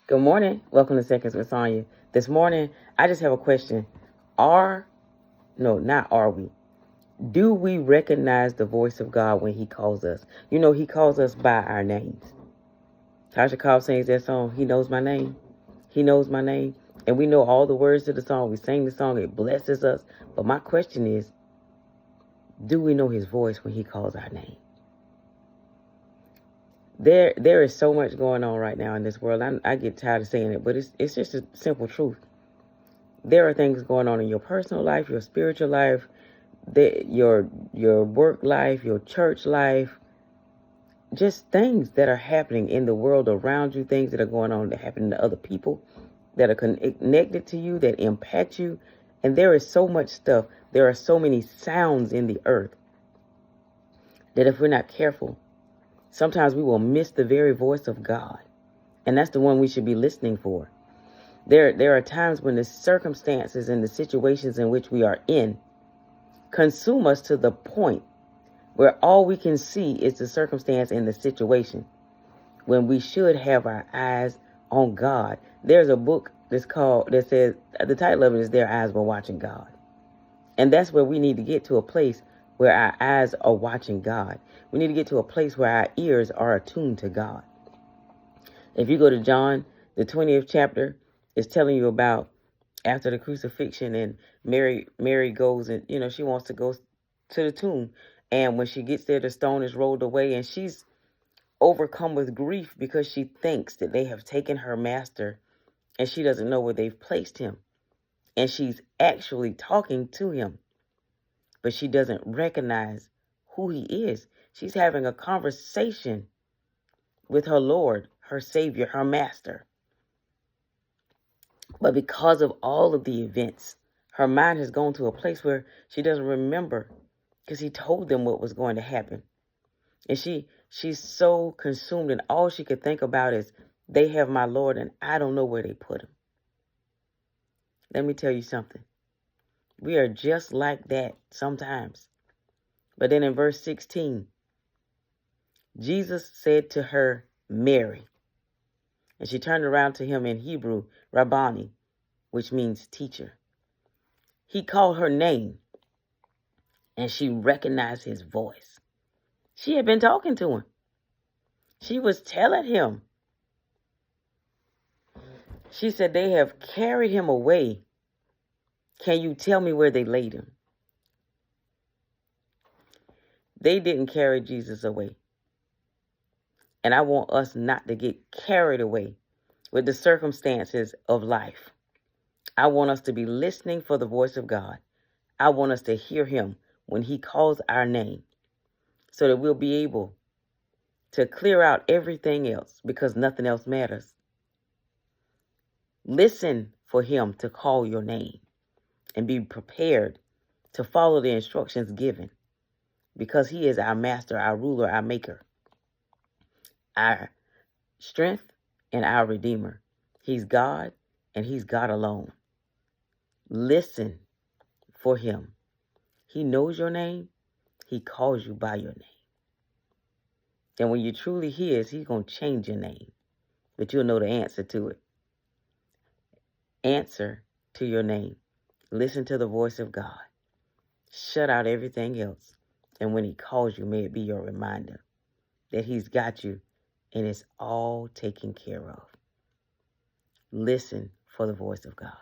Good morning. Welcome to Seconds with Sonya. This morning, I just have a question. Not are we? Do we recognize the voice of God when He calls us? You know, He calls us by our names. Tasha Cobb sings that song, He Knows My Name. He knows my name. And we know all the words to the song. We sing the song, it blesses us. But my question is, do we know His voice when He calls our name? There is so much going on right now in this world. I get tired of saying it, but it's just a simple truth. There are things going on in your personal life, your spiritual life, your work life, your church life, just things that are happening in the world around you, things that are going on that happen to other people that are connected to you, that impact you. And there is so much stuff. There are so many sounds in the earth that if we're not careful, sometimes we will miss the very voice of God. And that's the one we should be listening for. There are times when the circumstances and the situations in which we are in consume us to the point where all we can see is the circumstance and the situation, when we should have our eyes on God. There's a book that says, the title of it is Their Eyes Were Watching God. And that's where we need to get to, a place where our eyes are watching God. We need to get to a place where our ears are attuned to God. If you go to John, the 20th chapter, it's telling you about after the crucifixion, and Mary goes, and she wants to go to the tomb, and when she gets there, the stone is rolled away, and she's overcome with grief because she thinks that they have taken her master and she doesn't know where they've placed him, and she's actually talking to him, but she doesn't recognize who he is. She's having a conversation with her Lord, her Savior, her Master. But because of all of the events, her mind has gone to a place where she doesn't remember, because he told them what was going to happen. And she's so consumed, and all she could think about is, they have my Lord and I don't know where they put him. Let me tell you something. We are just like that sometimes. But then in verse 16, Jesus said to her, Mary. And she turned around to him in Hebrew, Rabbani, which means teacher. He called her name, and she recognized his voice. She had been talking to him. She was telling him. She said, they have carried him away. Can you tell me where they laid him? They didn't carry Jesus away. And I want us not to get carried away with the circumstances of life. I want us to be listening for the voice of God. I want us to hear him when he calls our name, so that we'll be able to clear out everything else, because nothing else matters. Listen for him to call your name and be prepared to follow the instructions given, because he is our master, our ruler, our maker, our strength, and our redeemer. He's God, and he's God alone. Listen for him. He knows your name. He calls you by your name. And when you're truly his, he's going to change your name, but you'll know the answer to it. Answer to your name. Listen to the voice of God. Shut out everything else. And when he calls you, may it be your reminder that he's got you and it's all taken care of. Listen for the voice of God.